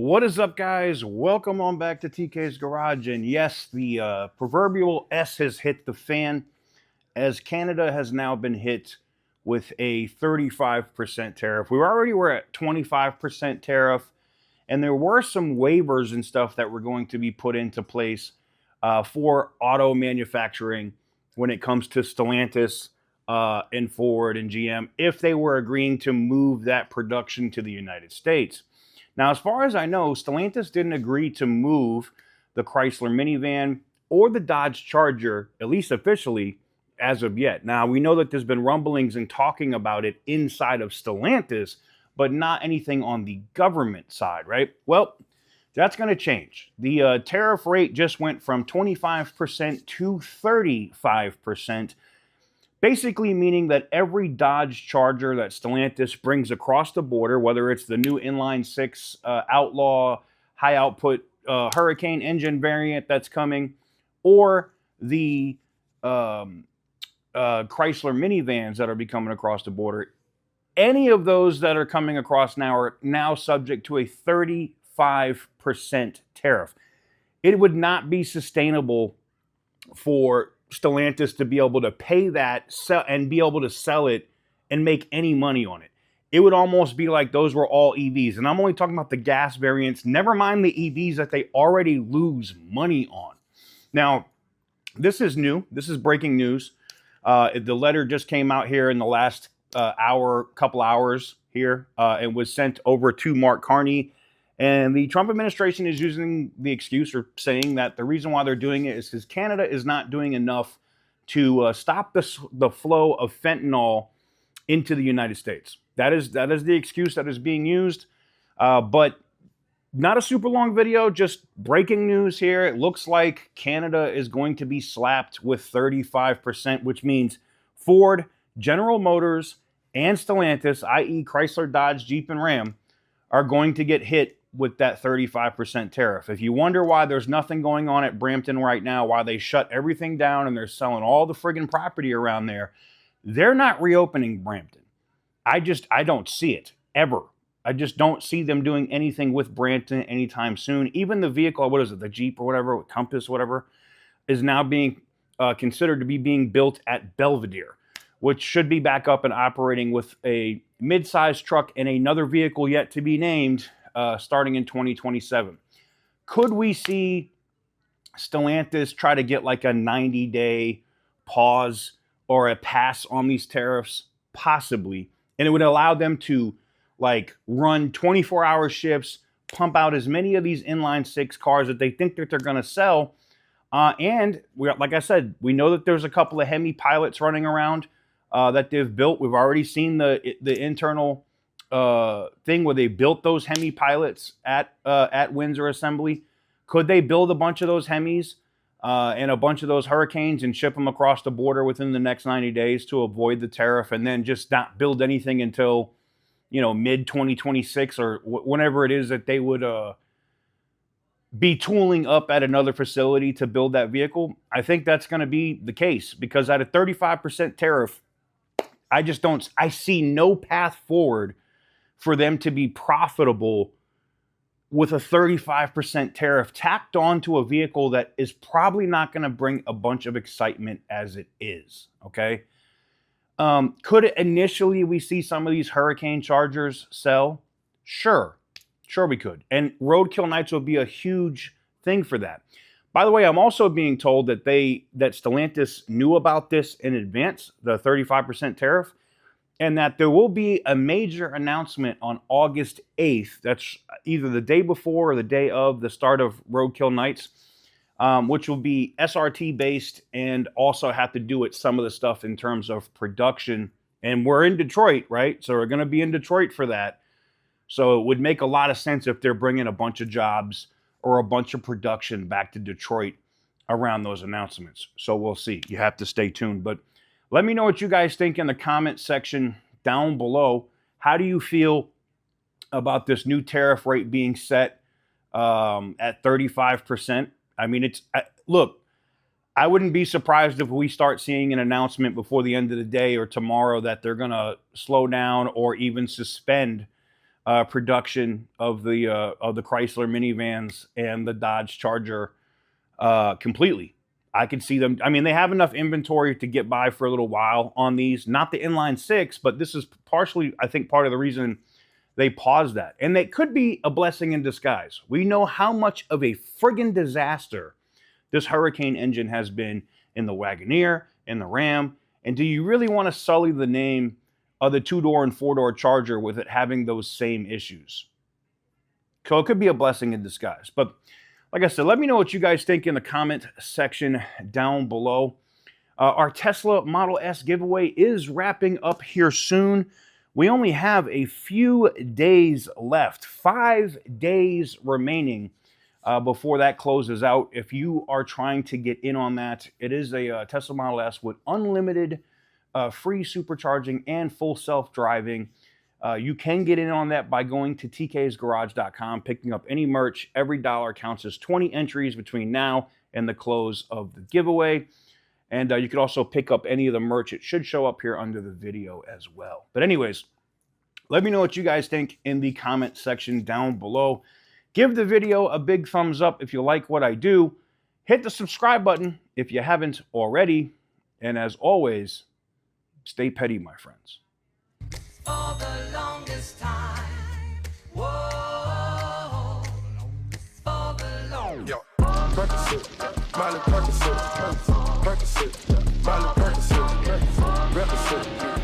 What is up, guys? Welcome on back to TK's Garage. And yes, the proverbial S has hit the fan as Canada has now been hit with a 35% tariff. We were at 25% tariff, and there were some waivers and stuff that were going to be put into place for auto manufacturing when it comes to Stellantis and Ford and GM if they were agreeing to move that production to the United States. Now, as far as I know, Stellantis didn't agree to move the Chrysler minivan or the Dodge Charger, at least officially, as of yet. Now, we know that there's been rumblings and talking about it inside of Stellantis, but not anything on the government side, right? Well, that's going to change. The tariff rate just went from 25% to 35%. Basically meaning that every Dodge Charger that Stellantis brings across the border, whether it's the new inline six Outlaw high output Hurricane engine variant that's coming, or the Chrysler minivans that are coming across the border, any of those that are coming across now are now subject to a 35% tariff. It would not be sustainable for Stellantis to be able to pay that and be able to sell it and make any money on it. It would almost be like those were all EVs. And I'm only talking about the gas variants, never mind the EVs that they already lose money on. Now, this is new. This is breaking news. The letter just came out here in the last couple hours here. It was sent over to Mark Carney. And the Trump administration is using the excuse or saying that the reason why they're doing it is because Canada is not doing enough to stop the flow of fentanyl into the United States. That is the excuse that is being used. But not a super long video, just breaking news here. It looks like Canada is going to be slapped with 35%, which means Ford, General Motors, and Stellantis, i.e. Chrysler, Dodge, Jeep, and Ram, are going to get hit with that 35% tariff. If you wonder why there's nothing going on at Brampton right now, why they shut everything down and they're selling all the friggin' property around there, they're not reopening Brampton. I don't see it, ever. I just don't see them doing anything with Brampton anytime soon. Even the vehicle, what is it, the Jeep or whatever, Compass, whatever, is now being considered to be being built at Belvedere, which should be back up and operating with a mid-sized truck and another vehicle yet to be named starting in 2027. Could we see Stellantis try to get like a 90-day pause or a pass on these tariffs? Possibly. And it would allow them to like run 24-hour shifts, pump out as many of these inline six cars that they think that they're going to sell. And like I said, we know that there's a couple of Hemi pilots running around that they've built. We've already seen the internal thing where they built those Hemi pilots at Windsor Assembly. Could they build a bunch of those Hemis and a bunch of those Hurricanes and ship them across the border within the next 90 days to avoid the tariff, and then just not build anything until, mid 2026 or whenever it is that they would be tooling up at another facility to build that vehicle? I think that's going to be the case, because at a 35% tariff, I see no path forward for them to be profitable with a 35% tariff tacked onto a vehicle that is probably not going to bring a bunch of excitement as it is, okay? Could it initially we see some of these Hurricane Chargers sell? Sure we could. And roadkill nights will be a huge thing for that. By the way, I'm also being told that Stellantis knew about this in advance, the 35% tariff, and that there will be a major announcement on August 8th. That's either the day before or the day of the start of Roadkill Nights, which will be SRT based and also have to do with some of the stuff in terms of production. And we're in Detroit, right? So we're going to be in Detroit for that. So it would make a lot of sense if they're bringing a bunch of jobs or a bunch of production back to Detroit around those announcements. So we'll see. You have to stay tuned. But let me know what you guys think in the comment section down below. How do you feel about this new tariff rate being set at 35%? I mean, look, I wouldn't be surprised if we start seeing an announcement before the end of the day or tomorrow that they're going to slow down or even suspend production of the Chrysler minivans and the Dodge Charger completely. I could see them. I mean, they have enough inventory to get by for a little while on these. Not the inline six, but this is partially, I think, part of the reason they paused that. And it could be a blessing in disguise. We know how much of a friggin' disaster this Hurricane engine has been in the Wagoneer, in the Ram. And do you really want to sully the name of the 2-door and 4-door Charger with it having those same issues? So it could be a blessing in disguise. But like I said, let me know what you guys think in the comment section down below. Our Tesla Model S giveaway is wrapping up here soon. We only have a few days left, 5 days remaining before that closes out. If you are trying to get in on that, it is a Tesla Model S with unlimited free supercharging and full self-driving. You can get in on that by going to tksgarage.com, picking up any merch. Every dollar counts as 20 entries between now and the close of the giveaway. And you could also pick up any of the merch. It should show up here under the video as well. But anyways, let me know what you guys think in the comment section down below. Give the video a big thumbs up if you like what I do. Hit the subscribe button if you haven't already. And as always, stay petty, my friends. For the longest time, whoa, for the longest. Yo, Percocet, Miley Percocet, Percocet, Miley Percocet, Percocet.